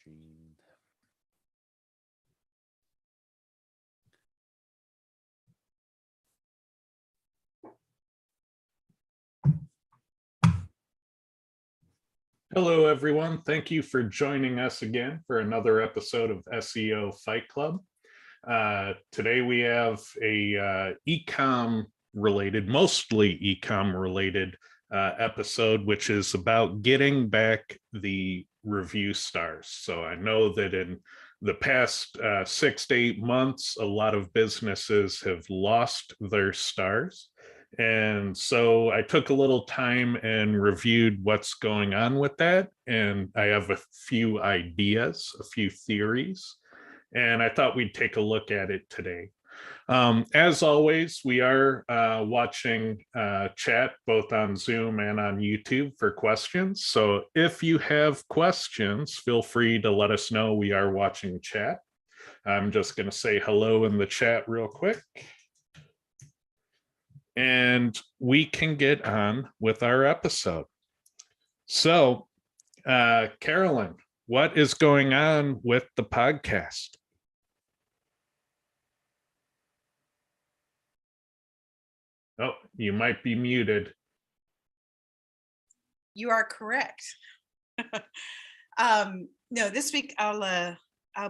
streamed. Hello, everyone. Thank you for joining us again for another episode of SEO Fight Club. Today we have a e-com related, mostly e-com related episode, which is about getting back the review stars. So I know that in the past 6 to 8 months, a lot of businesses have lost their stars. And so I took a little time and reviewed what's going on with that. And I have a few ideas, a few theories, and I thought we'd take a look at it today. As always, we are watching chat both on Zoom and on YouTube for questions. So if you have questions, feel free to let us know. We are watching chat. I'm just going to say hello in the chat real quick. And we can get on with our episode. So, Carolyn, what is going on with the podcast? Oh, you might be muted. You are correct. No, this week I'll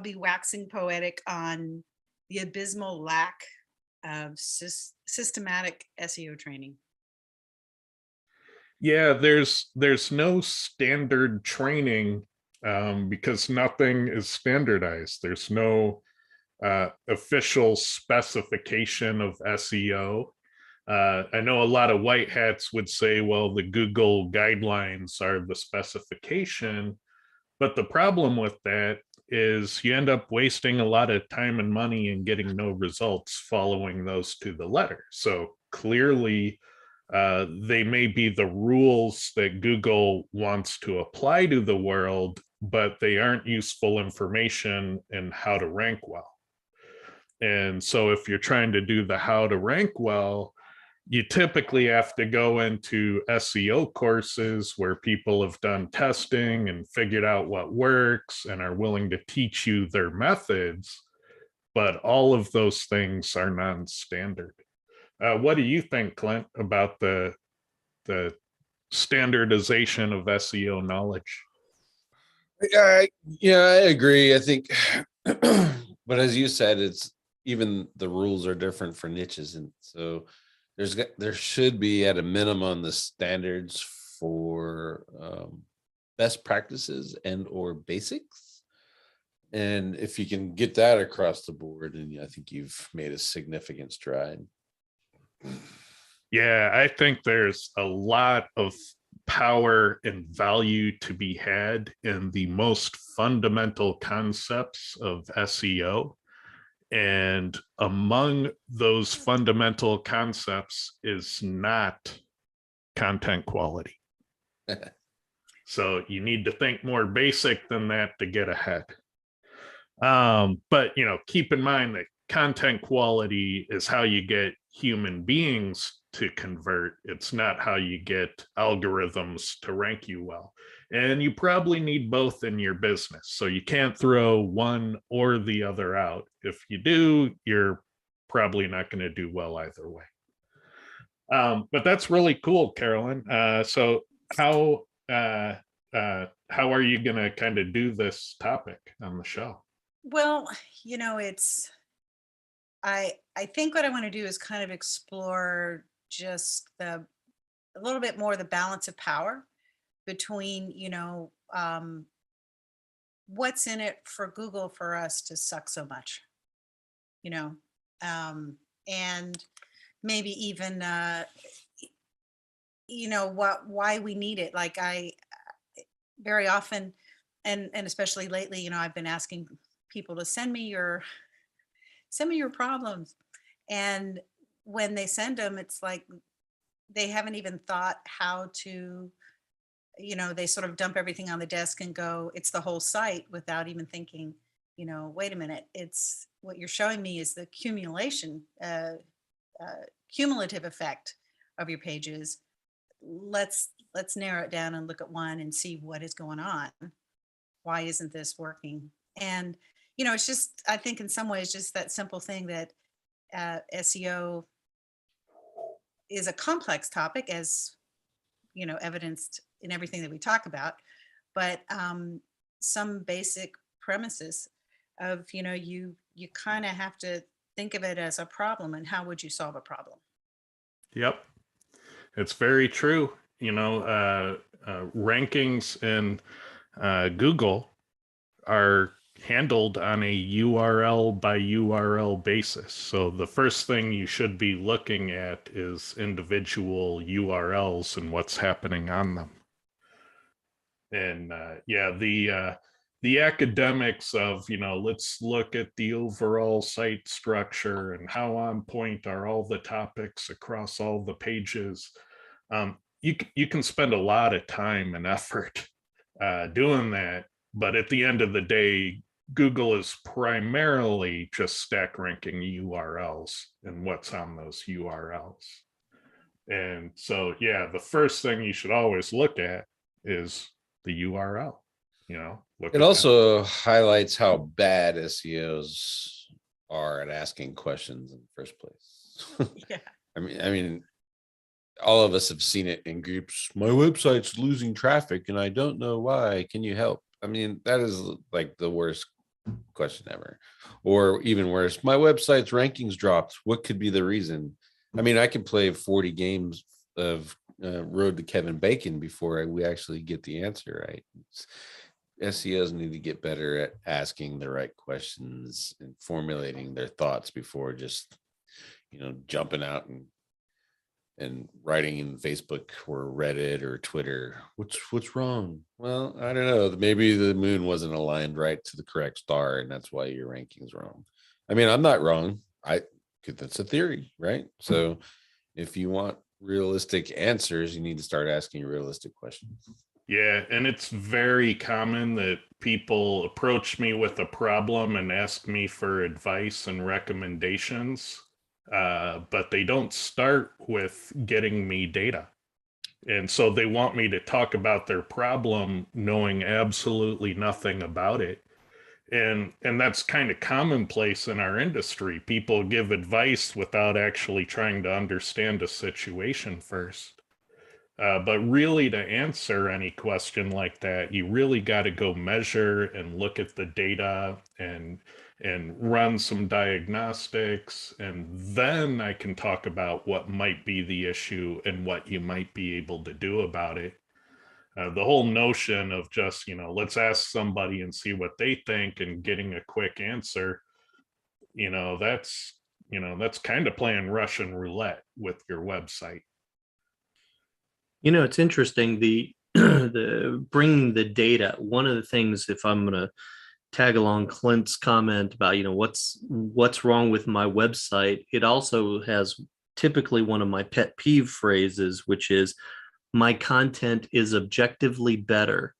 be waxing poetic on the abysmal lack of systematic SEO training. Yeah, there's no standard training because nothing is standardized. There's no official specification of SEO. I know a lot of white hats would say, well, the Google guidelines are the specification, but the problem with that is you end up wasting a lot of time and money and getting no results following those to the letter. So clearly, they may be the rules that Google wants to apply to the world, but they aren't useful information in how to rank well. And so if you're trying to do the how to rank well, you typically have to go into SEO courses where people have done testing and figured out what works and are willing to teach you their methods. But all of those things are non-standard. What do you think, Clint, about the standardization of SEO knowledge? Yeah, I agree. I think, but as you said, it's even the rules are different for niches, and so there should be at a minimum the standards for best practices and or basics. And if you can get that across the board, and I think you've made a significant stride. Yeah, I think there's a lot of power and value to be had in the most fundamental concepts of SEO. And among those fundamental concepts is not content quality. So you need to think more basic than that to get ahead. But keep in mind that content quality is how you get human beings to convert. It's not how you get algorithms to rank you well. And you probably need both in your business. So you can't throw one or the other out. If you do, you're probably not going to do well either way. But that's really cool, Carolyn. So how are you going to kind of do this topic on the show? Well, I think what I want to do is kind of explore just a little bit more the balance of power between, what's in it for Google for us to suck so much, and maybe even, why we need it. Like I very often, and especially lately, I've been asking people to send me your problems. And when they send them, it's like they haven't even thought how to, they sort of dump everything on the desk and go, it's the whole site, without even thinking, wait a minute, it's what you're showing me is the cumulative effect of your pages. Let's narrow it down and look at one and see what is going on. why isn't this working? And, you know, it's just, I think in some ways, just that simple thing that SEO is a complex topic, as, you know, evidenced in everything that we talk about, but some basic premises of, you know, you kind of have to think of it as a problem, and how would you solve a problem? Yep. It's very true. You know, rankings in Google are handled on a URL by URL basis. So the first thing you should be looking at is individual URLs and what's happening on them. And yeah, the academics of, you know, let's look at the overall site structure and how on point are all the topics across all the pages. You can spend a lot of time and effort doing that, but at the end of the day, Google is primarily just stack ranking URLs and what's on those URLs. And so, yeah, the first thing you should always look at is the URL. You know, look It at that. also highlights how bad SEOs are at asking questions in the first place. Yeah. I mean, all of us have seen it in groups. My website's losing traffic and I don't know why. Can you help? I mean, that is like the worst question ever. Or even worse, my website's rankings dropped. What could be the reason? I mean, I can play 40 games of Road to Kevin Bacon before we actually get the answer right. SEOs need to get better at asking the right questions and formulating their thoughts before just, you know, jumping out and writing in Facebook or Reddit or Twitter. What's wrong? Well, I don't know. Maybe the moon wasn't aligned right to the correct star, and that's why your ranking's wrong. I mean, I'm not wrong. That's a theory, right? So if you want realistic answers, you need to start asking realistic questions. Yeah, and it's very common that people approach me with a problem and ask me for advice and recommendations, but they don't start with getting me data. And so they want me to talk about their problem knowing absolutely nothing about it. And that's kind of commonplace in our industry. People give advice without actually trying to understand a situation first. But really, to answer any question like that, you really got to go measure and look at the data and run some diagnostics, and then I can talk about what might be the issue and what you might be able to do about it. The whole notion of just, you know, let's ask somebody and see what they think and getting a quick answer, that's kind of playing Russian roulette with your website. You know, it's interesting, the the bringing the data. One of the things, if I'm going to tag along Clint's comment about, you know, what's wrong with my website, it also has typically one of my pet peeve phrases, which is my content is objectively better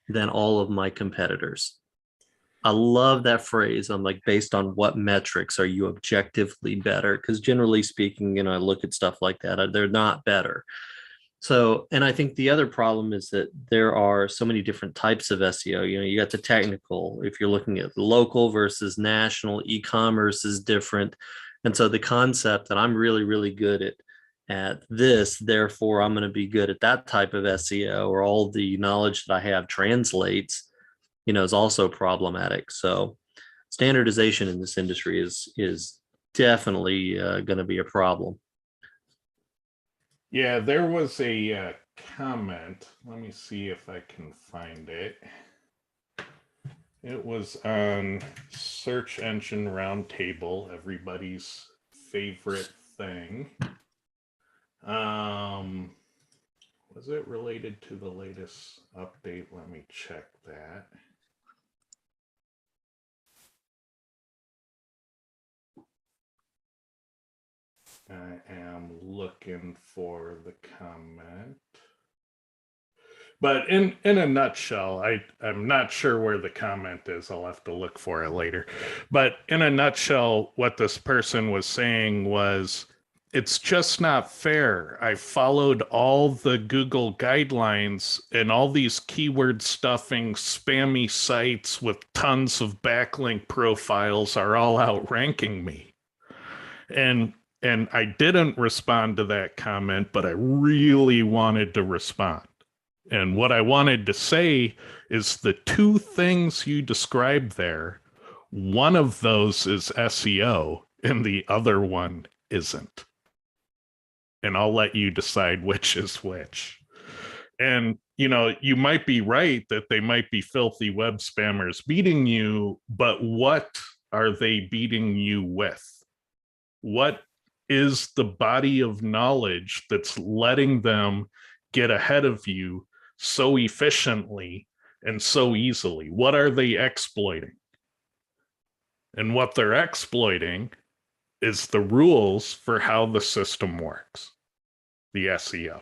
than all of my competitors. I love that phrase. I'm like, based on what metrics are you objectively better? Because generally speaking, you know, I look at stuff like that, they're not better. So, and I think the other problem is that there are so many different types of SEO. You know, you got the technical, if you're looking at local versus national, e-commerce is different. And so the concept that I'm really, really good at this, therefore I'm going to be good at that type of SEO, or all the knowledge that I have translates, you know, is also problematic. So standardization in this industry is definitely going to be a problem. Yeah, there was a comment. Let me see if I can find it. It was on Search Engine Roundtable, everybody's favorite thing. Was it related to the latest update? Let me check that. I am looking for the comment. But in a nutshell, I'm not sure where the comment is. I'll have to look for it later. But in a nutshell, what this person was saying was, it's just not fair. I followed all the Google guidelines, and all these keyword stuffing, spammy sites with tons of backlink profiles are all outranking me. And I didn't respond to that comment, but I really wanted to respond. And what I wanted to say is the two things you described there, one of those is SEO and the other one isn't. And I'll let you decide which is which. And, you know, you might be right that they might be filthy web spammers beating you, but what are they beating you with? What is the body of knowledge that's letting them get ahead of you so efficiently and so easily? What are they exploiting? And what they're exploiting is the rules for how the system works, the SEO.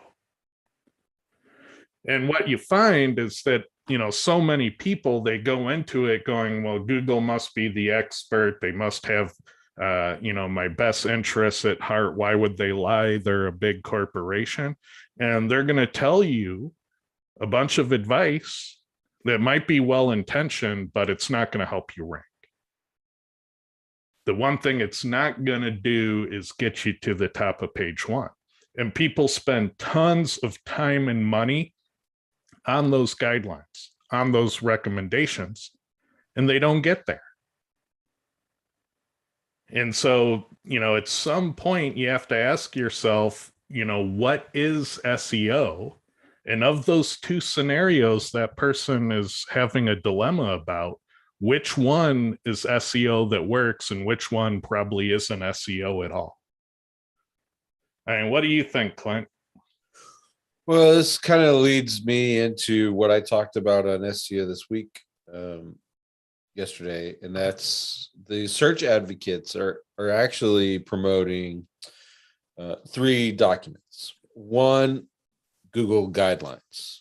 And what you find is that, you know, so many people, they go into it going, well, Google must be the expert. They must have, you know, my best interests at heart. Why would they lie? They're a big corporation. And they're going to tell you a bunch of advice that might be well-intentioned, but it's not going to help you rank. The one thing it's not going to do is get you to the top of page one. And people spend tons of time and money on those guidelines, on those recommendations, and they don't get there. And so, you know, at some point you have to ask yourself, you know, what is SEO? And of those two scenarios that person is having a dilemma about, which one is SEO that works and which one probably isn't SEO at all? I mean, what do you think, Clint? Well, this kind of leads me into what I talked about on SEO this week, yesterday, and that's the search advocates are actually promoting 3 documents. One, Google guidelines,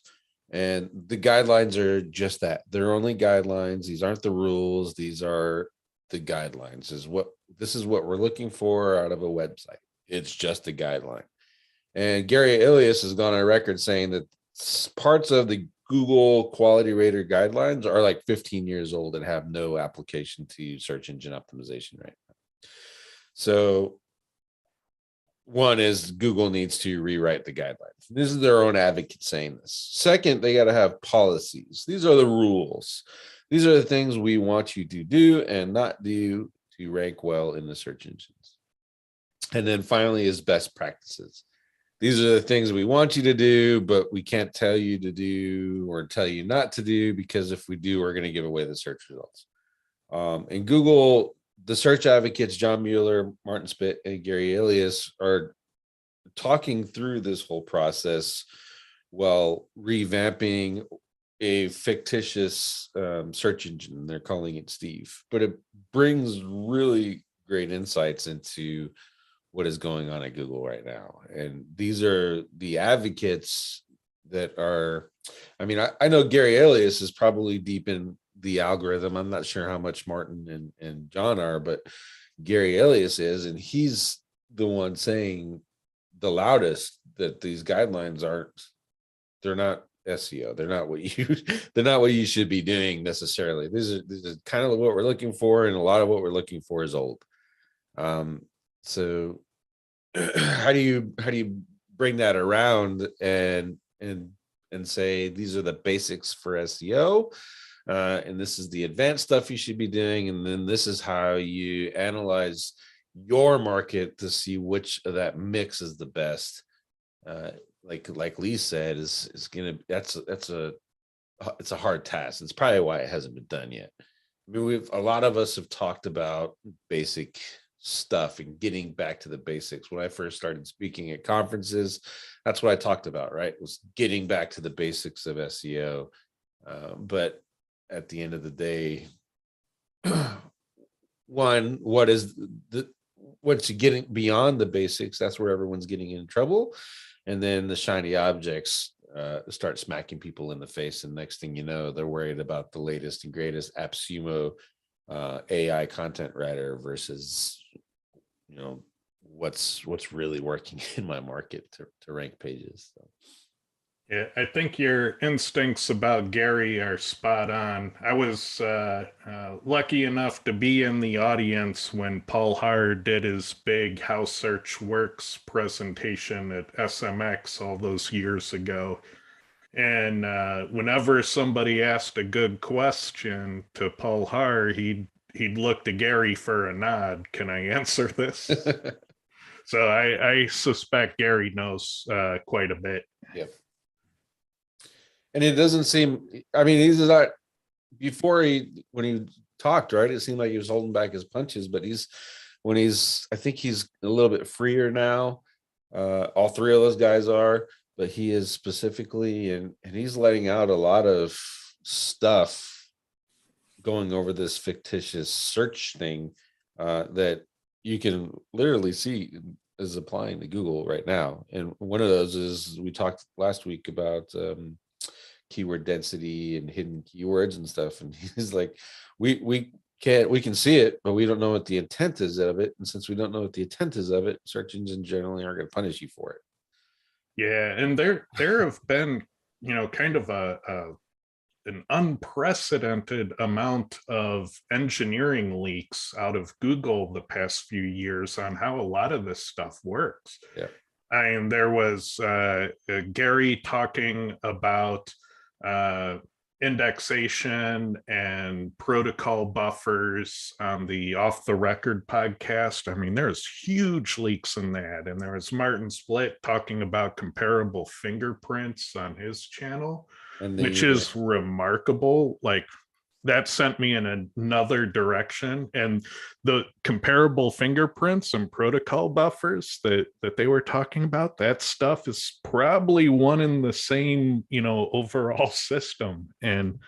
and the guidelines are just that. They're only guidelines. These aren't the rules. These are the guidelines. This is what we're looking for out of a website. It's just a guideline. And Gary Ilias has gone on record saying that parts of the Google quality rater guidelines are like 15 years old and have no application to search engine optimization right now. So one is Google needs to rewrite the guidelines. This is their own advocate saying this. Second, they got to have policies. These are the rules. These are the things we want you to do and not do to rank well in the search engines. And then finally is best practices. These are the things we want you to do, but we can't tell you to do or tell you not to do, because if we do, we're going to give away the search results. And Google, the search advocates, John Mueller, Martin Spitt, and Gary Ilias are talking through this whole process while revamping a fictitious search engine. They're calling it Steve, but it brings really great insights into what is going on at Google right now. And these are the advocates that are, I mean, I know Gary Ilias is probably deep in the algorithm. I'm not sure how much Martin and John are, but Gary Ilias is, and he's the one saying the loudest that these guidelines they're not SEO. They're not what you should be doing necessarily. This is kind of what we're looking for, and a lot of what we're looking for is old. So how do you bring that around and say these are the basics for SEO, and this is the advanced stuff you should be doing, and then this is how you analyze your market to see which of that mix is the best. Like Lee said, is gonna it's a hard task. It's probably why it hasn't been done yet. I mean, a lot of us have talked about basic stuff and getting back to the basics. When I first started speaking at conferences, that's what I talked about, right? Was getting back to the basics of SEO. But at the end of the day, one, once you getting beyond the basics, that's where everyone's getting in trouble. And then the shiny objects start smacking people in the face, and next thing you know, they're worried about the latest and greatest AppSumo AI content writer versus, what's really working in my market to rank pages. So. Yeah, I think your instincts about Gary are spot on. I was lucky enough to be in the audience when Paul Harr did his big How Search Works presentation at SMX all those years ago. And whenever somebody asked a good question to Paul Harr, he'd look to Gary for a nod. Can I answer this? So I suspect Gary knows quite a bit. Yep. And it doesn't seem, I mean, he's not, when he talked, right, it seemed like he was holding back his punches, but I think he's a little bit freer now. All three of those guys are, but he is specifically, and he's letting out a lot of stuff going over this fictitious search thing that you can literally see is applying to Google right now. And one of those is, we talked last week about keyword density and hidden keywords and stuff. And he's like, we can see it, but we don't know what the intent is of it. And since we don't know what the intent is of it, search engines generally aren't going to punish you for it. Yeah, and there have been, kind of an unprecedented amount of engineering leaks out of Google the past few years on how a lot of this stuff works. Yeah. And there was Gary talking about indexation and protocol buffers on the Off the Record podcast. I mean, there's huge leaks in that. And there was Martin Splitt talking about comparable fingerprints on his channel, which is remarkable. Like, that sent me in another direction. And the comparable fingerprints and protocol buffers that they were talking about, that stuff is probably one in the same, overall system. And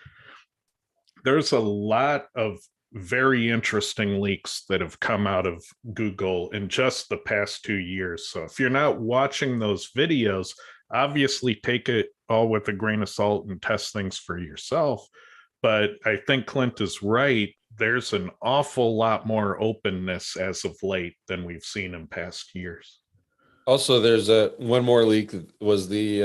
there's a lot of very interesting leaks that have come out of Google in just the past 2 years. So if you're not watching those videos, obviously take it all with a grain of salt and test things for yourself. But I think Clint is right. There's an awful lot more openness as of late than we've seen in past years. Also, there's one more leak. Was the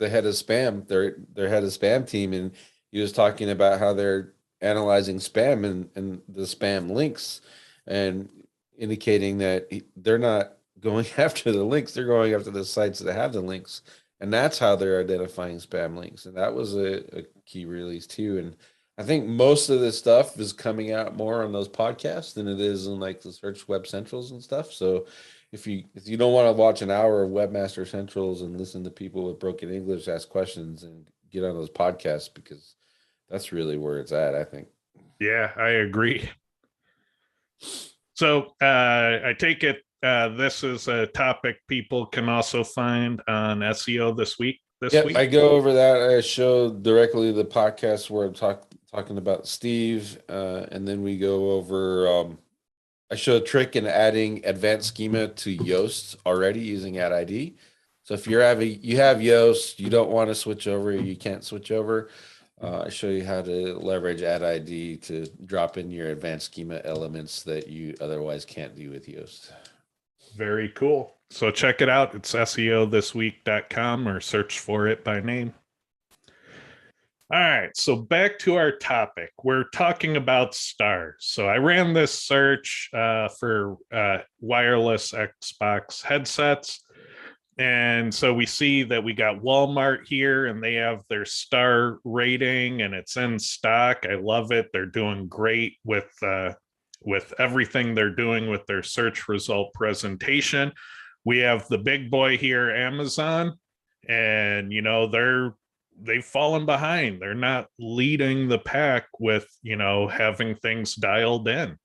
head of spam, their head of spam team, and he was talking about how they're analyzing spam and the spam links, and indicating that they're not going after the links, they're going after the sites that have the links, and that's how they're identifying spam links. And that was a key release too. And I think most of this stuff is coming out more on those podcasts than it is in like the Search Web Centrals and stuff. So if you don't want to watch an hour of Webmaster Centrals and listen to people with broken English ask questions, and get on those podcasts, because that's really where it's at, I think. Yeah, I agree. So I take it this is a topic people can also find on SEO this week. I go over that. I show directly the podcast where I'm talking about Steve, and then we go over. I show a trick in adding advanced schema to Yoast already using ad ID. So if you have Yoast, you don't want to switch over, you can't switch over. I show you how to leverage ad ID to drop in your advanced schema elements that you otherwise can't do with Yoast. Very cool. So check it out. It's SEOthisweek.com, or search for it by name. All right, so back to our topic. We're talking about stars. So I ran this search for wireless Xbox headsets. And so we see that we got Walmart here, and they have their star rating, and it's in stock. I love it. They're doing great with everything they're doing with their search result presentation. We have the big boy here, Amazon, and they've fallen behind. They're not leading the pack with having things dialed in.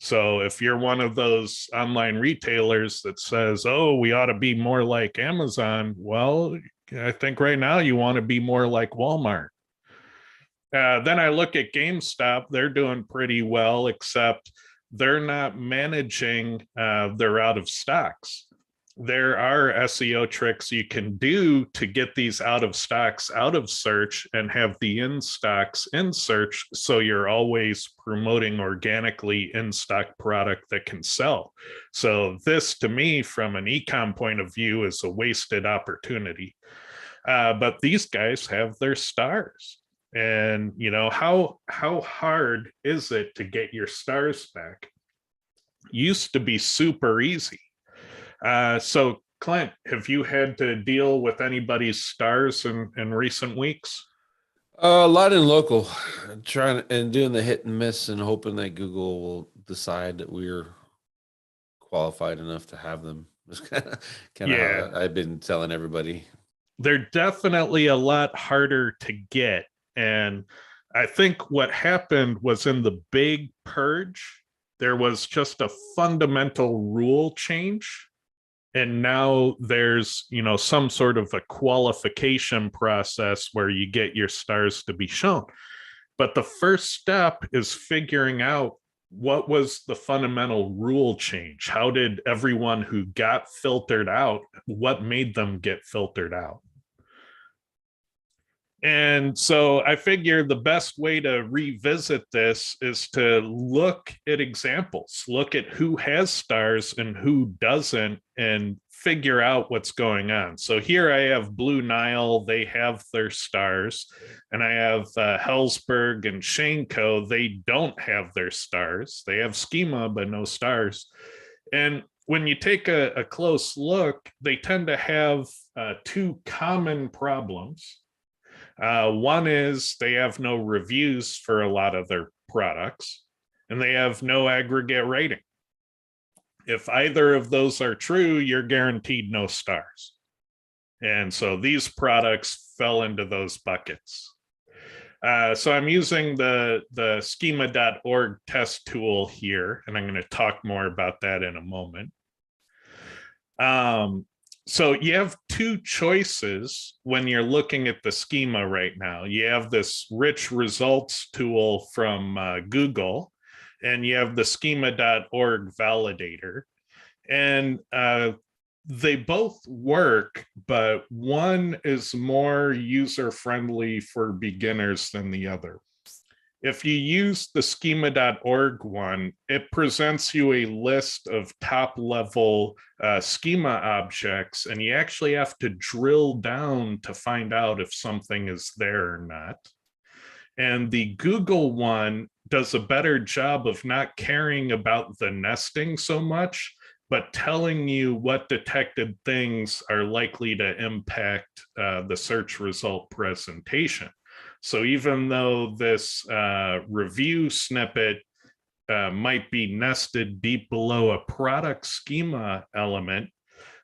So if you're one of those online retailers that says, oh, we ought to be more like Amazon, well, I think right now you want to be more like Walmart. Then I look at GameStop. They're doing pretty well, except they're not managing their out of stocks. there are SEO tricks you can do to get these out of stocks out of search and have the in stocks in search. So you're always promoting organically in stock product that can sell. So this, to me, from an ecom point of view, is a wasted opportunity. But these guys have their stars. And, you know, how hard is it to get your stars back? Used to be super easy. So Clint, have you had to deal with anybody's stars in recent weeks? A lot in local, trying and doing the hit and miss and hoping that Google will decide that we're qualified enough to have them. It's kind of Yeah. how I've been telling everybody. They're definitely a lot harder to get. And I think what happened was in the big purge, there was just a fundamental rule change. And now there's, you know, some sort of a qualification process where you get your stars to be shown. But the first step is figuring out what was the fundamental rule change? How did everyone who got filtered out, what made them get filtered out? And so I figure the best way to revisit this is to look at examples, look at who has stars and who doesn't, and figure out what's going on. So here I have Blue Nile, they have their stars, and I have Hellsberg and Shaneco, they don't have their stars. They have Schema, but no stars. And when you take a close look, they tend to have two common problems. One is they have no reviews for a lot of their products, and they have no aggregate rating. If either of those are true, you're guaranteed no stars. And so these products fell into those buckets. So I'm using the schema.org test tool here, and I'm going to talk more about that in a moment. So you have two choices when you're looking at the schema right now. You have this rich results tool from Google, and you have the schema.org validator. And they both work, but one is more user-friendly for beginners than the other. If you use the schema.org one, it presents you a list of top-level schema objects, and you actually have to drill down to find out if something is there or not. And the Google one does a better job of not caring about the nesting so much, but telling you what detected things are likely to impact the search result presentation. So even though this review snippet might be nested deep below a product schema element,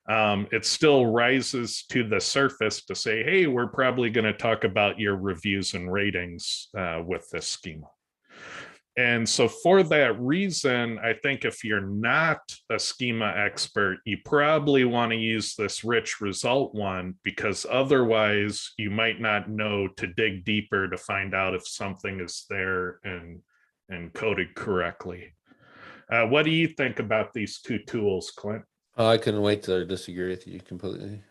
it still rises to the surface to say, hey, we're probably going to talk about your reviews and ratings with this schema. And so for that reason, I think if you're not a schema expert, you probably want to use this rich result one, because otherwise you might not know to dig deeper to find out if something is there and coded correctly. What do you think about these two tools, Clint? Oh, I couldn't wait to disagree with you completely.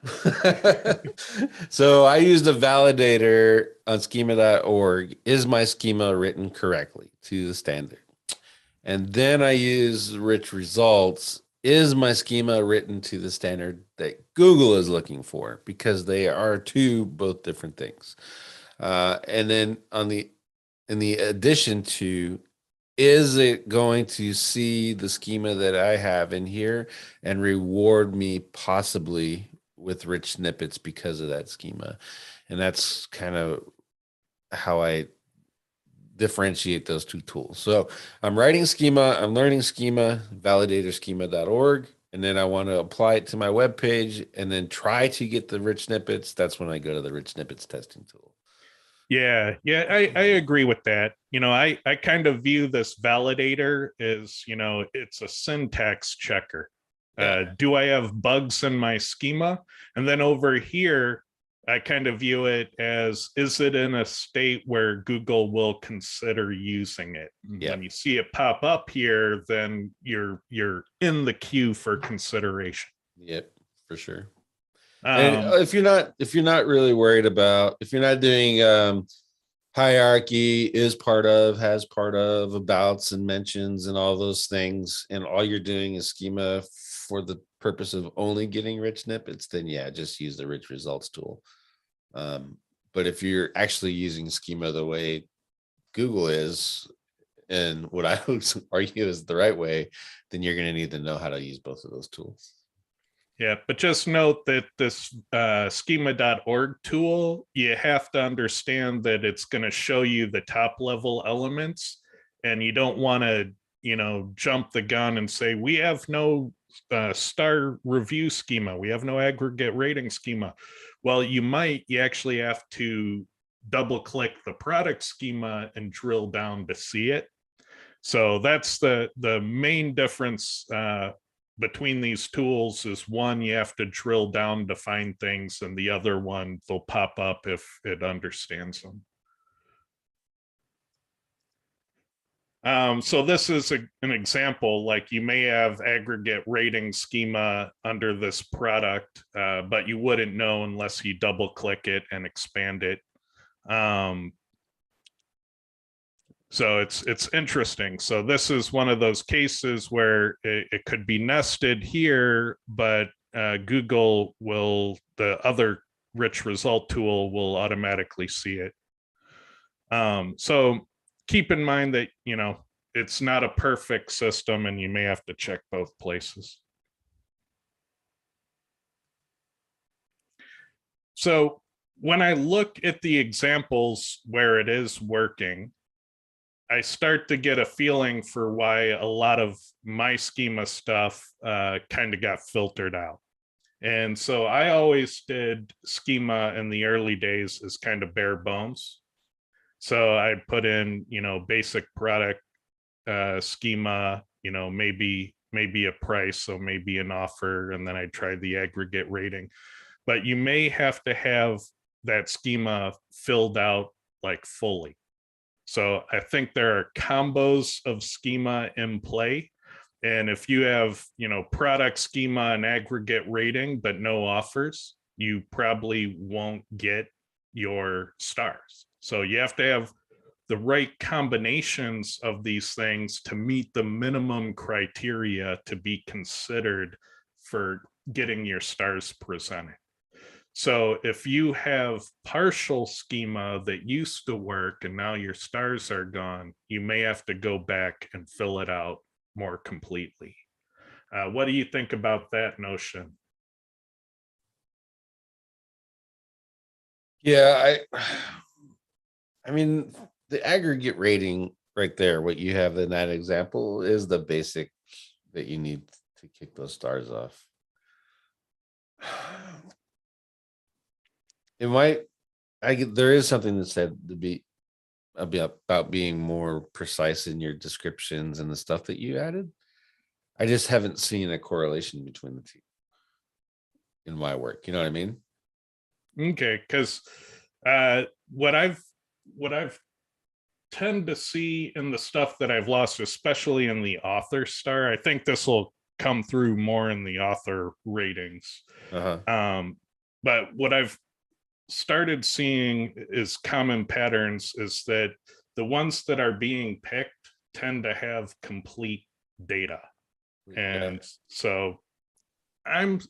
So I used a validator on schema.org. Is my schema written correctly to the standard? And then I use rich results. Is my schema written to the standard that Google is looking for? Because they are both different things. And then in the addition to, is it going to see the schema that I have in here and reward me possibly with rich snippets because of that schema? And that's kind of how I differentiate those two tools. So I'm writing schema, I'm learning schema, validator schema.org, and then I want to apply it to my web page and then try to get the rich snippets. That's when I go to the rich snippets testing tool. Yeah, I agree with that. You know, I kind of view this validator as, you know, it's a syntax checker. Do I have bugs in my schema? And then over here, I kind of view it as, is it in a state where Google will consider using it? Yeah. When you see it pop up here, then you're in the queue for consideration. Yep. for sure. And if you're not really worried about, if you're not doing hierarchy, is part of, has part of, abouts and mentions and all those things, and all you're doing is schema for the purpose of only getting rich snippets, then yeah, just use the rich results tool. But if you're actually using schema the way Google is, and what I would argue is the right way, then you're going to need to know how to use both of those tools. Yeah, but just note that this schema.org tool, you have to understand that it's going to show you the top level elements, and you don't want to, jump the gun and say, we have no star review schema. We have no aggregate rating schema. Well, you actually have to double click the product schema and drill down to see it. So that's the main difference between these tools is one, you have to drill down to find things, and the other one, they'll pop up if it understands them. So this is an example, like you may have aggregate rating schema under this product, but you wouldn't know unless you double click it and expand it. So it's interesting. So this is one of those cases where it could be nested here, but Google the other rich result tool will automatically see it. So keep in mind that, it's not a perfect system and you may have to check both places. So when I look at the examples where it is working, I start to get a feeling for why a lot of my schema stuff kind of got filtered out. And so I always did schema in the early days as kind of bare bones. So I put in, basic product schema, maybe a price, so maybe an offer, and then I tried the aggregate rating. But you may have to have that schema filled out like fully. So I think there are combos of schema in play. And if you have, product schema and aggregate rating, but no offers, you probably won't get your stars. So you have to have the right combinations of these things to meet the minimum criteria to be considered for getting your stars presented. So if you have partial schema that used to work and now your stars are gone, you may have to go back and fill it out more completely. What do you think about that notion? Yeah, I mean, the aggregate rating right there, what you have in that example, is the basic that you need to kick those stars off. It might, there is something that said to be about being more precise in your descriptions and the stuff that you added. I just haven't seen a correlation between the two in my work. You know what I mean? Okay, because what I've tend to see in the stuff that I've lost, especially in the author star, I think this will come through more in the author ratings. But what I've started seeing is common patterns is that the ones that are being picked tend to have complete data. And so I'm,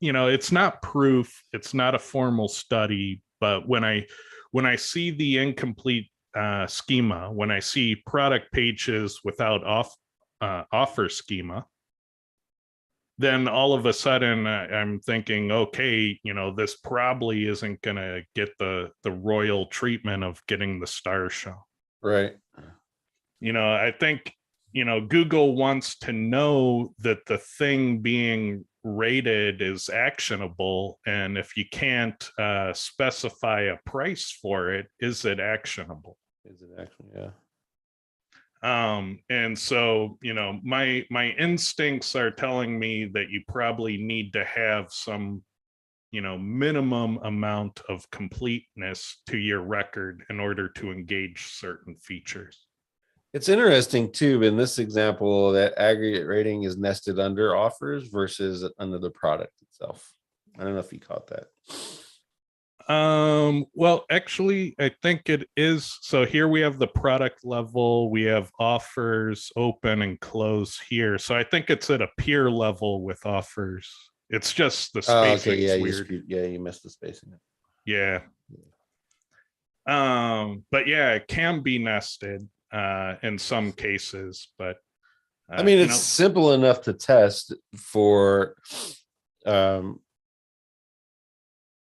it's not proof, it's not a formal study, but when I see the incomplete schema, when I see product pages without offer schema, then all of a sudden I'm thinking, okay, this probably isn't going to get the royal treatment of getting the star show. Right. I think, Google wants to know that the thing being rated is actionable. And if you can't specify a price for it, is it actionable? Is it actually? Yeah. And so, my instincts are telling me that you probably need to have some, minimum amount of completeness to your record in order to engage certain features. It's interesting too, in this example, that aggregate rating is nested under offers versus under the product itself. I don't know if you caught that. Well, actually, I think it is. So here we have the product level, we have offers, open and close here. So I think it's at a peer level with offers. It's just the Oh, spacing okay, yeah, weird. you missed the spacing. Yeah. But yeah, it can be nested in some cases, but I mean, it's simple enough to test for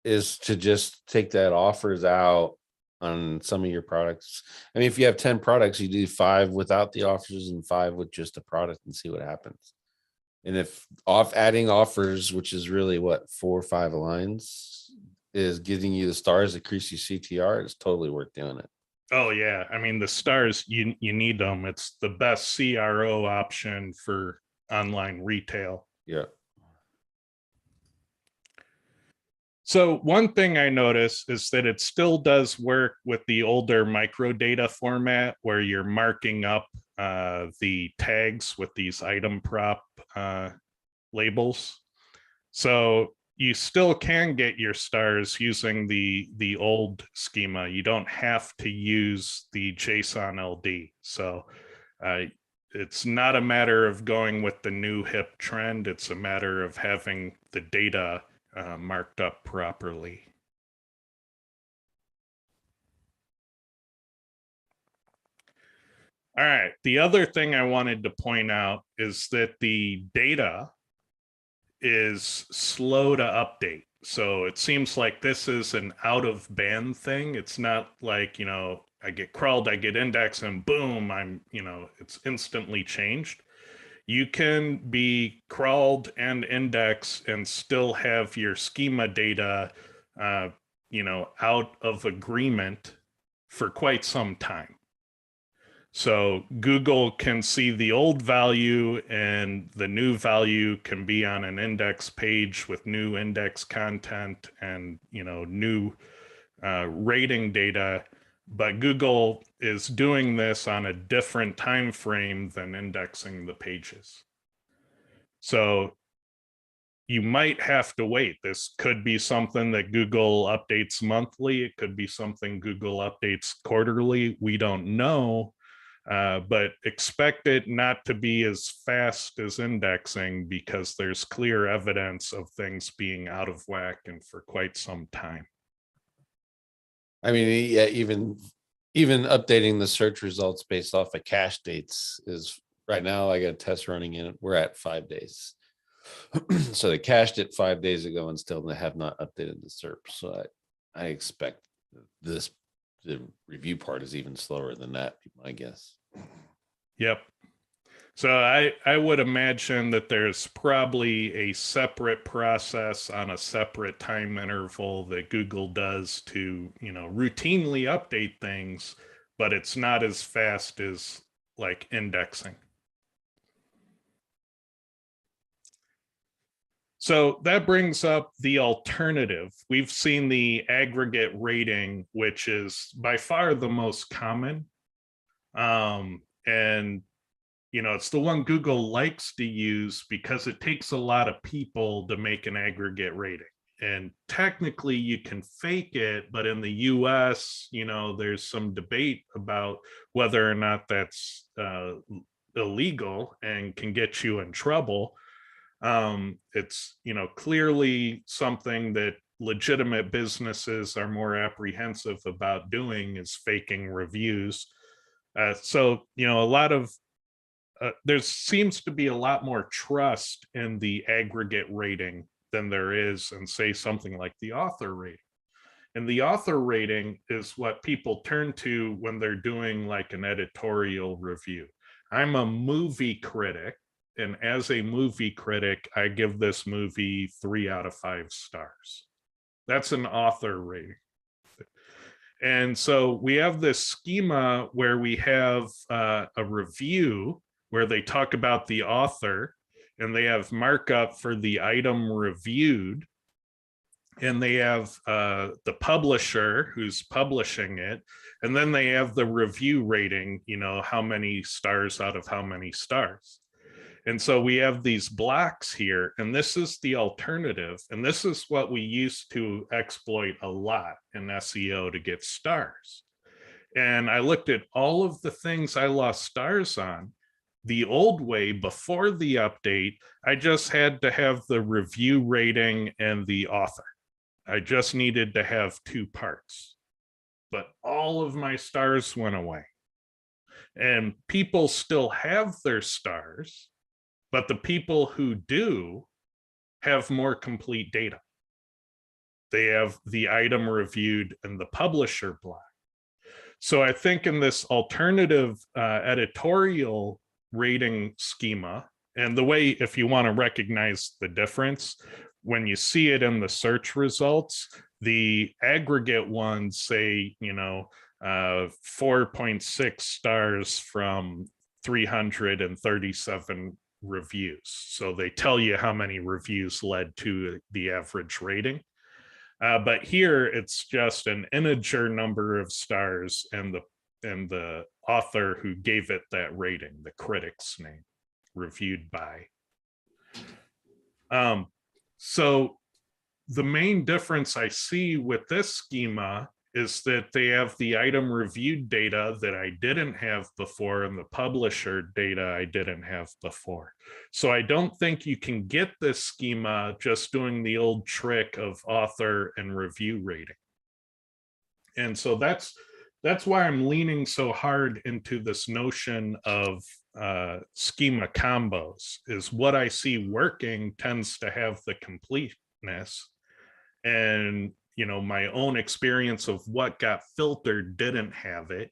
is to just take that offers out on some of your products. I mean, if you have 10 products, you do 5 without the offers and 5 with just a product and see what happens. And if adding offers, which is really what 4 or 5 lines, is getting you the stars, increase your CTR, it's totally worth doing it. Oh yeah, I mean the stars, you need them. It's the best CRO option for online retail. Yeah. So one thing I noticed is that it still does work with the older microdata format where you're marking up the tags with these item prop labels. So you still can get your stars using the old schema. You don't have to use the JSON LD. So it's not a matter of going with the new hip trend. It's a matter of having the data marked up properly. All right. The other thing I wanted to point out is that the data is slow to update. So it seems like this is an out of band thing. It's not like, I get crawled, I get indexed, and boom, it's instantly changed. You can be crawled and indexed and still have your schema data, out of agreement for quite some time. So Google can see the old value and the new value can be on an index page with new index content and, new rating data. But Google is doing this on a different time frame than indexing the pages. So you might have to wait. This could be something that Google updates monthly. It could be something Google updates quarterly. We don't know. But expect it not to be as fast as indexing because there's clear evidence of things being out of whack and for quite some time. I mean, yeah, even updating the search results based off of cache dates is right now. I got a test running in it. We're at 5 days. So they cached it 5 days ago and still they have not updated the SERP. So I expect the review part is even slower than that, I guess. Yep. So I would imagine that there's probably a separate process on a separate time interval that Google does to, routinely update things, but it's not as fast as like indexing. So that brings up the alternative. We've seen the aggregate rating, which is by far the most common. And, it's the one Google likes to use because it takes a lot of people to make an aggregate rating. And technically you can fake it, but in the US, there's some debate about whether or not that's illegal and can get you in trouble. It's clearly something that legitimate businesses are more apprehensive about doing is faking reviews. So a lot of there seems to be a lot more trust in the aggregate rating than there is in, say, something like the author rating. And the author rating is what people turn to when they're doing like an editorial review. I'm a movie critic, and as a movie critic, I give this movie 3 out of 5 stars. That's an author rating. And so we have this schema where we have a review where they talk about the author and they have markup for the item reviewed. And they have the publisher who's publishing it. And then they have the review rating, how many stars out of how many stars. And so we have these blocks here, and this is the alternative. And this is what we used to exploit a lot in SEO to get stars. And I looked at all of the things I lost stars on. The old way, before the update, I just had to have the review rating and the author. I just needed to have 2 parts. But all of my stars went away. And people still have their stars, but the people who do have more complete data. They have the item reviewed and the publisher block. So I think in this alternative editorial rating schema, and the way, if you want to recognize the difference, when you see it in the search results, the aggregate ones say, 4.6 stars from 337 reviews. So they tell you how many reviews led to the average rating. But here it's just an integer number of stars and the author who gave it that rating, the critic's name, reviewed by. So the main difference I see with this schema is that they have the item reviewed data that I didn't have before and the publisher data I didn't have before. So I don't think you can get this schema just doing the old trick of author and review rating. And so that's why I'm leaning so hard into this notion of schema combos. Is what I see working tends to have the completeness, and my own experience of what got filtered didn't have it,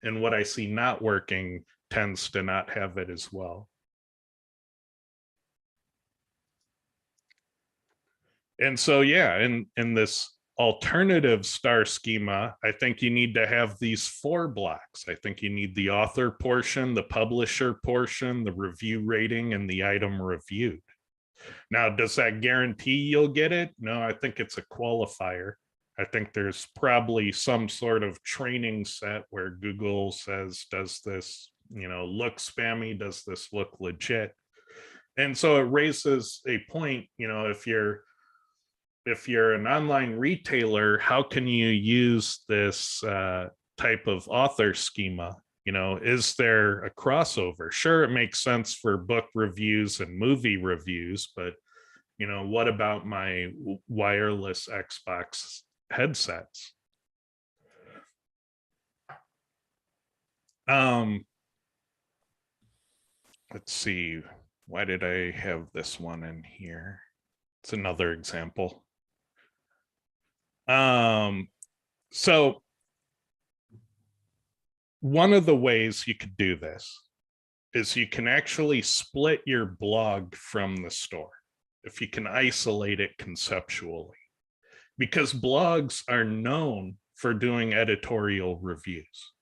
and what I see not working tends to not have it as well. And so, yeah, in this alternative star schema, I think you need to have these 4 blocks. I think you need the author portion, the publisher portion, the review rating, and the item reviewed. Now, does that guarantee you'll get it? No, I think it's a qualifier. I think there's probably some sort of training set where Google says, does this, look spammy? Does this look legit? And so it raises a point, if you're an online retailer, how can you use this type of author schema? Is there a crossover? Sure, it makes sense for book reviews and movie reviews, but what about my wireless Xbox headsets? Let's see, why did I have this one in here? It's another example. So one of the ways you could do this is you can actually split your blog from the store, if you can isolate it conceptually, because blogs are known for doing editorial reviews.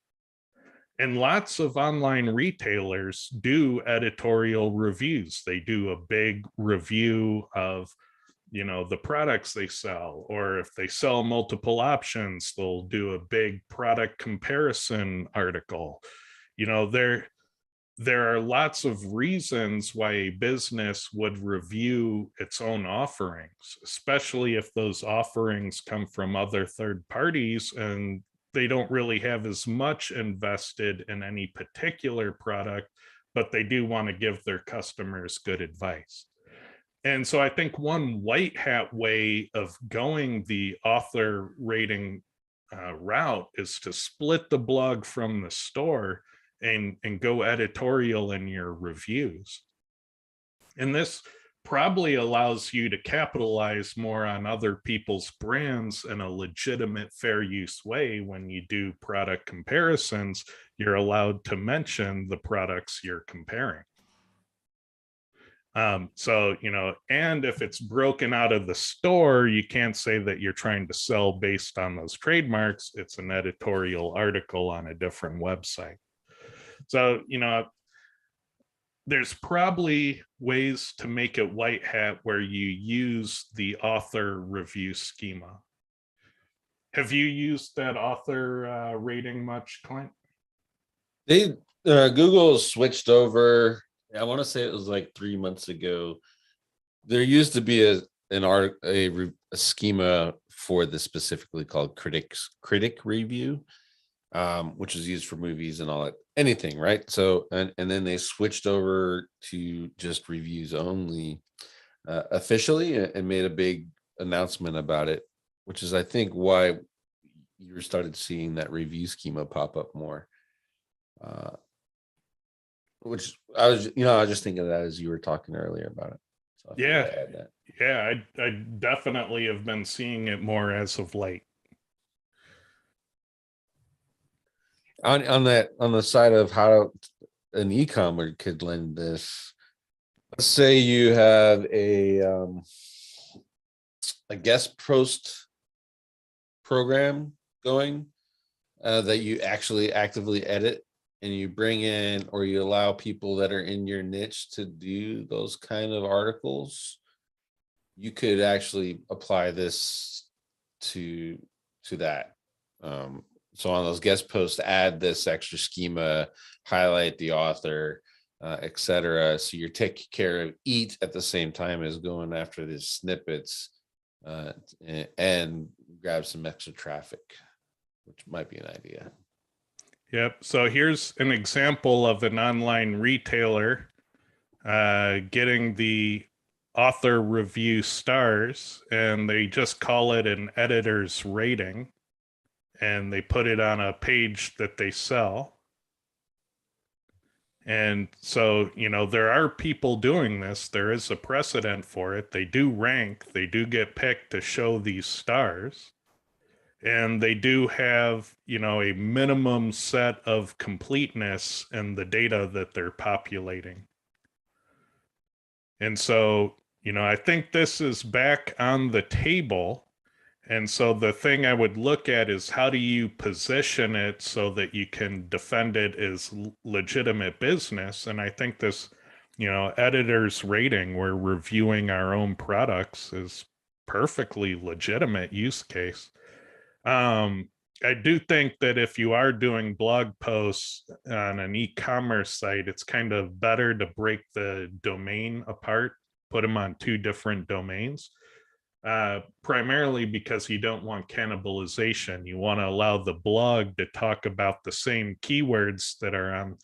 And lots of online retailers do editorial reviews. They do a big review of the products they sell, or if they sell multiple options, they'll do a big product comparison article. There are lots of reasons why a business would review its own offerings, especially if those offerings come from other third parties and they don't really have as much invested in any particular product, but they do want to give their customers good advice. And so I think one white hat way of going the author rating route is to split the blog from the store and go editorial in your reviews. And this probably allows you to capitalize more on other people's brands in a legitimate fair use way. When you do product comparisons, you're allowed to mention the products you're comparing. So, and if it's broken out of the store, you can't say that you're trying to sell based on those trademarks. It's an editorial article on a different website. So, there's probably ways to make it white hat where you use the author review schema. Have you used that author rating much, Clint? Google switched over I want to say it was like 3 months ago. There used to be a schema for this specifically called critic review, which is used for movies and all that, anything, right? So and then they switched over to just reviews only officially, and made a big announcement about it, which is I think why you started seeing that review schema pop up more. Uh, which I was just thinking of that as you were talking earlier about it. So I figured Yeah, I'd add that. yeah, I definitely have been seeing it more as of late. On that, on the side of how an e-commerce could lend this, let's say you have a guest post program going that you actually actively edit, and you bring in or you allow people that are in your niche to do those kind of articles. You could actually apply this to that. So on those guest posts, add this extra schema, highlight the author, etc. So you're taking care of eat at the same time as going after these snippets, and grab some extra traffic, which might be an idea. Yep. So here's an example of an online retailer getting the author review stars, and they just call it an editor's rating, and they put it on a page that they sell. And so, there are people doing this. There is a precedent for it. They do rank, they do get picked to show these stars. And they do have, a minimum set of completeness in the data that they're populating. And so, I think this is back on the table. And so the thing I would look at is how do you position it so that you can defend it as legitimate business? And I think this, editor's rating, we're reviewing our own products, is perfectly legitimate use case. I do think that if you are doing blog posts on an e-commerce site, it's kind of better to break the domain apart, put them on two different domains, primarily because you don't want cannibalization. You want to allow the blog to talk about the same keywords that are on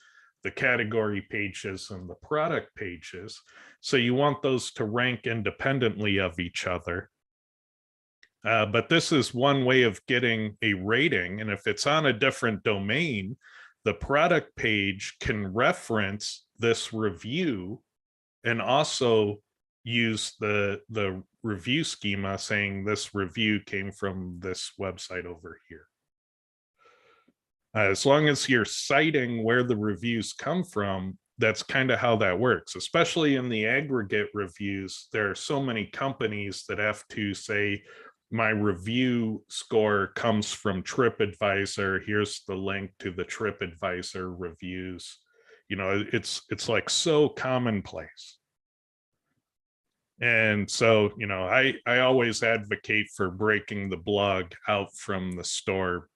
the category pages and the product pages. So you want those to rank independently of each other. But this is one way of getting a rating. And if it's on a different domain, the product page can reference this review and also use the review schema saying this review came from this website over here. As long as you're citing where the reviews come from, that's kind of how that works. Especially in the aggregate reviews, there are so many companies that have to say, my review score comes from TripAdvisor. Here's the link to the TripAdvisor reviews. It's like so commonplace. And so, I always advocate for breaking the blog out from the store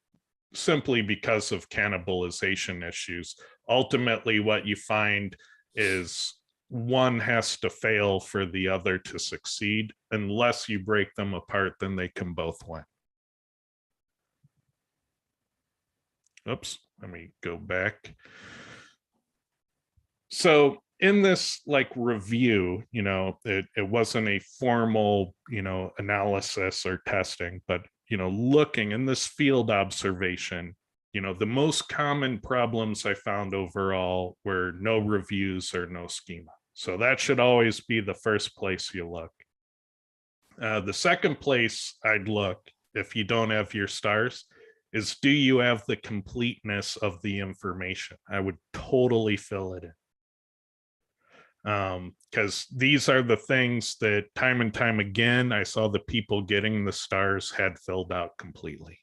simply because of cannibalization issues. Ultimately, what you find is one has to fail for the other to succeed. Unless you break them apart, then they can both win. Oops, let me go back. So in this review, it wasn't a formal, analysis or testing, but, looking in this field observation, the most common problems I found overall were no reviews or no schema. So that should always be the first place you look. The second place I'd look, if you don't have your stars, is do you have the completeness of the information? I would totally fill it in. Because these are the things that time and time again, I saw the people getting the stars had filled out completely.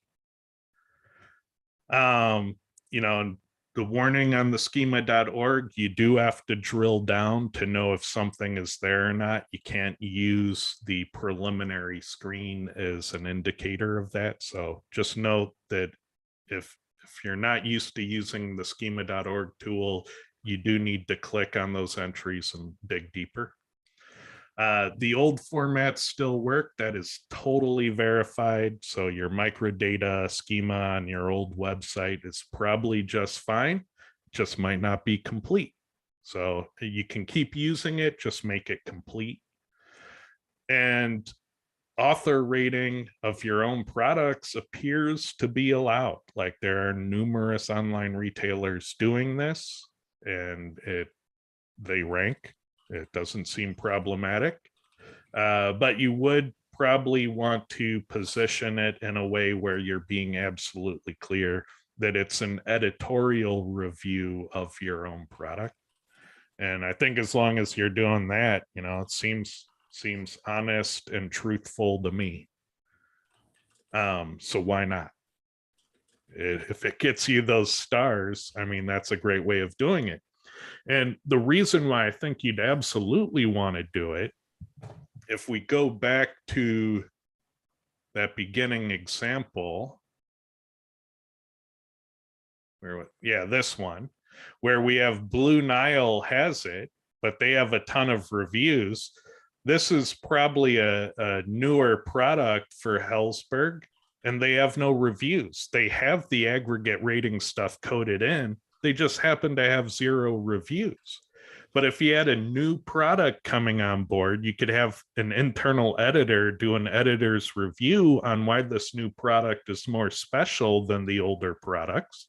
The warning on the schema.org, you do have to drill down to know if something is there or not. You can't use the preliminary screen as an indicator of that. So just note that if you're not used to using the schema.org tool, you do need to click on those entries and dig deeper. The old formats still work. That is totally verified. So your microdata schema on your old website is probably just fine, just might not be complete. So you can keep using it, just make it complete. And author rating of your own products appears to be allowed. Like there are numerous online retailers doing this, and they rank. It doesn't seem problematic, but you would probably want to position it in a way where you're being absolutely clear that it's an editorial review of your own product. And I think as long as you're doing that, it seems honest and truthful to me. So why not? If it gets you those stars, I mean, that's a great way of doing it. And the reason why I think you'd absolutely want to do it, if we go back to that beginning example, this one, where we have Blue Nile has it, but they have a ton of reviews. This is probably a newer product for Hellsberg, and they have no reviews. They have the aggregate rating stuff coded in. They just happen to have 0 reviews. But if you had a new product coming on board, you could have an internal editor do an editor's review on why this new product is more special than the older products.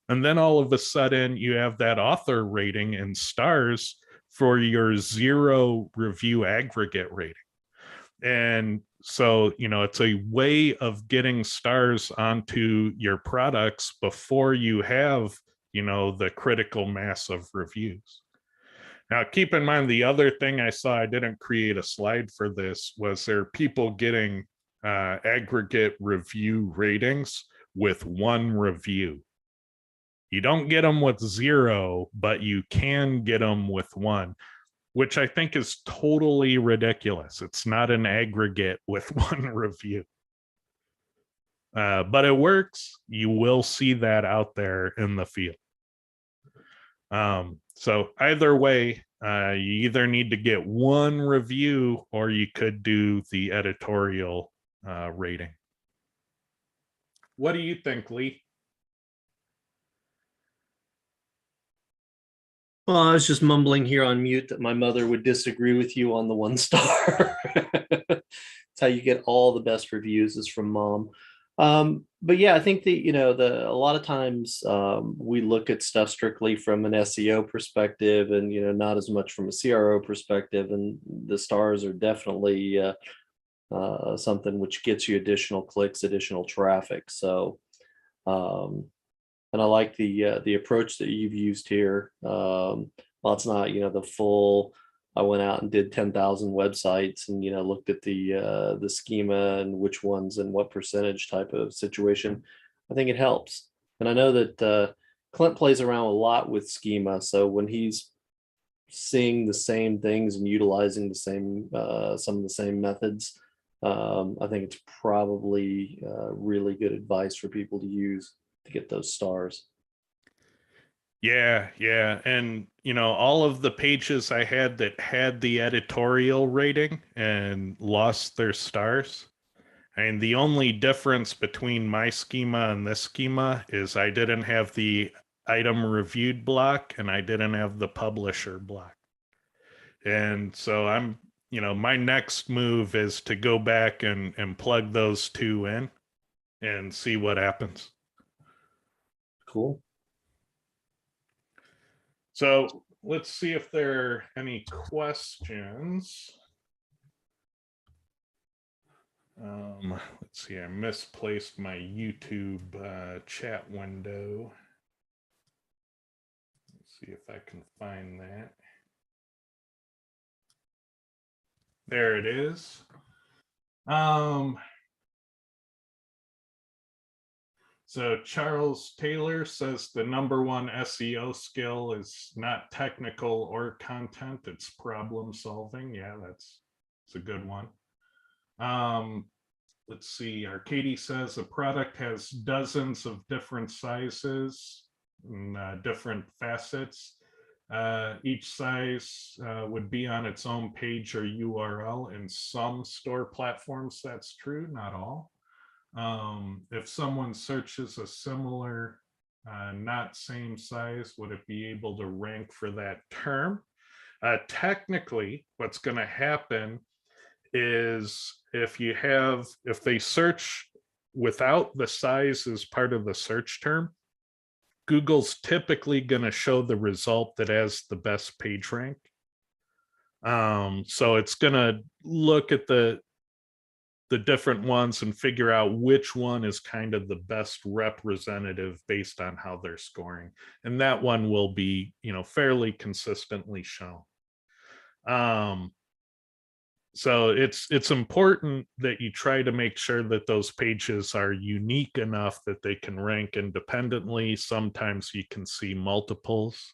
And then all of a sudden you have that author rating and stars for your 0 review aggregate rating. And so, it's a way of getting stars onto your products before you have, the critical mass of reviews. Now, keep in mind, the other thing I saw, I didn't create a slide for this, was there are people getting aggregate review ratings with 1 review. You don't get them with 0, but you can get them with 1, which I think is totally ridiculous. It's not an aggregate with 1 review. But it works. You will see that out there in the field. So either way, you either need to get 1 review or you could do the editorial rating. What do you think, Lee? Well, I was just mumbling here on mute that my mother would disagree with you on the 1 star. It's how you get all the best reviews is from mom. But yeah, I think that, a lot of times we look at stuff strictly from an SEO perspective and, not as much from a CRO perspective. And the stars are definitely something which gets you additional clicks, additional traffic. So, and I like the approach that you've used here. Well, it's not, the full, I went out and did 10,000 websites and, looked at the schema and which ones and what percentage type of situation. I think it helps. And I know that Clint plays around a lot with schema. So when he's seeing the same things and utilizing the same, some of the same methods, I think it's probably really good advice for people to use to get those stars. Yeah. And, all of the pages I had that had the editorial rating and lost their stars. And the only difference between my schema and this schema is I didn't have the item reviewed block and I didn't have the publisher block. And so my next move is to go back and plug those 2 in and see what happens. Cool. So let's see if there are any questions. Let's see, I misplaced my YouTube chat window. Let's see if I can find that. There it is. So Charles Taylor says the #1 SEO skill is not technical or content, it's problem solving. Yeah, that's a good one. Let's see, Arcady says a product has dozens of different sizes. different facets. Each size would be on its own page or URL. In some store platforms, that's true, not all. If someone searches a similar, not same size, would it be able to rank for that term? Technically, what's going to happen is if they search without the size as part of the search term, Google's typically going to show the result that has the best page rank. So it's going to look at the different ones and figure out which one is kind of the best representative based on how they're scoring. And that one will be, fairly consistently shown. So it's important that you try to make sure that those pages are unique enough that they can rank independently. Sometimes you can see multiples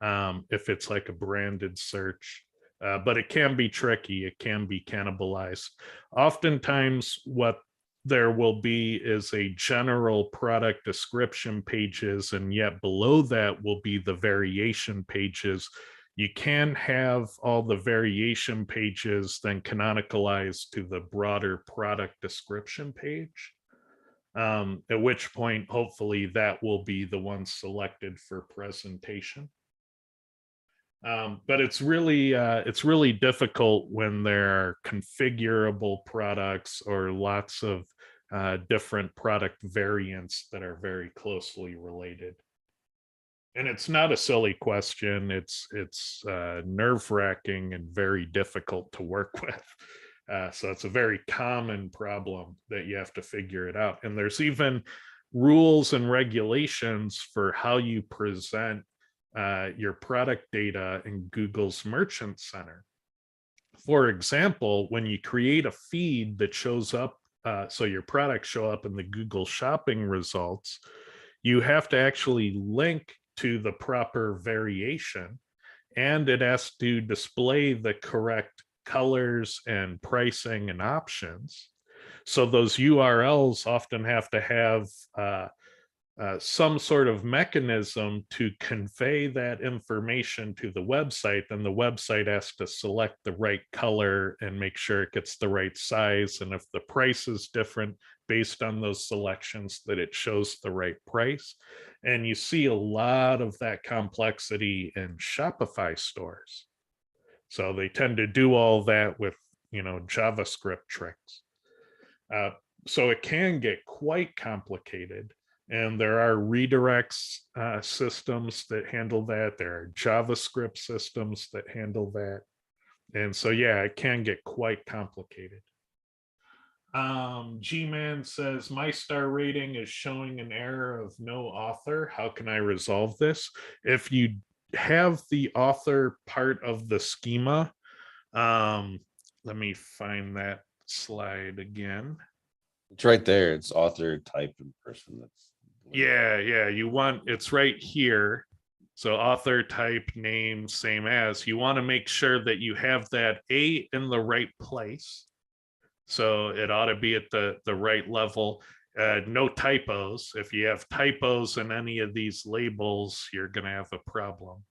if it's like a branded search, but it can be tricky. It can be cannibalized. Oftentimes what there will be is a general product description pages, and yet below that will be the variation pages. You can have all the variation pages then canonicalized to the broader product description page, at which point, hopefully, that will be the one selected for presentation. But it's really difficult when there are configurable products or lots of different product variants that are very closely related. And it's not a silly question. It's nerve-wracking and very difficult to work with. So it's a very common problem that you have to figure it out. And there's even rules and regulations for how you present your product data in Google's Merchant Center. For example, when you create a feed that shows up, so your products show up in the Google shopping results, you have to actually link to the proper variation, and it has to display the correct colors and pricing and options. So those URLs often have to have some sort of mechanism to convey that information to the website. Then the website has to select the right color and make sure it gets the right size. And if the price is different based on those selections, that it shows the right price. And you see a lot of that complexity in Shopify stores. So they tend to do all that with, JavaScript tricks. So it can get quite complicated. And there are redirects systems that handle that. There are JavaScript systems that handle that. And so, yeah, it can get quite complicated. G-Man says, my star rating is showing an error of no author. How can I resolve this? If you have the author part of the schema, let me find that slide again. It's right there. It's author, type, and person. Yeah, it's right here. So author, type, name, same as. You want to make sure that you have that A in the right place. So it ought to be at the right level. No typos. If you have typos in any of these labels, you're going to have a problem.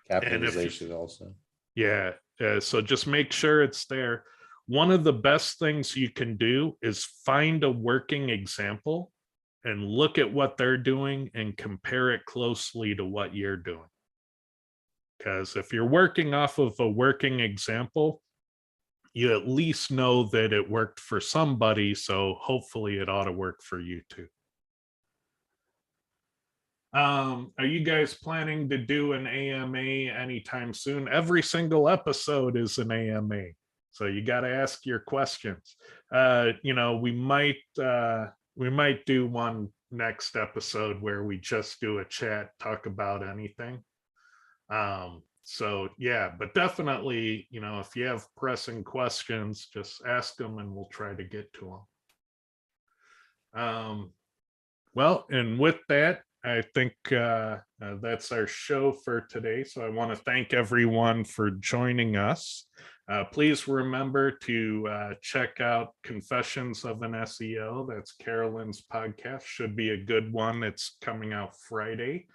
Capitalization also. Yeah. So just make sure it's there. One of the best things you can do is find a working example and look at what they're doing and compare it closely to what you're doing. Because if you're working off of a working example, you at least know that it worked for somebody, so hopefully it ought to work for you too. Are you guys planning to do an AMA anytime soon? Every single episode is an AMA, so you got to ask your questions. We might do one next episode where we just do a chat, talk about anything. So yeah, but definitely, if you have pressing questions, just ask them and we'll try to get to them. Well, and with that, I think that's our show for today. So I want to thank everyone for joining us. Please remember to check out Confessions of an SEO. That's Carolyn's podcast. Should be a good one. It's coming out Friday.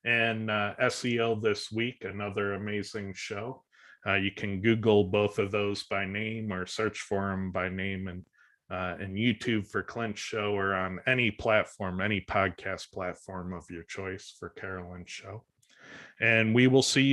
And SEO This Week, another amazing show. You can Google both of those by name or search for them by name, and YouTube for Clint's show, or on any platform, any podcast platform of your choice for Carolyn's show. And we will see you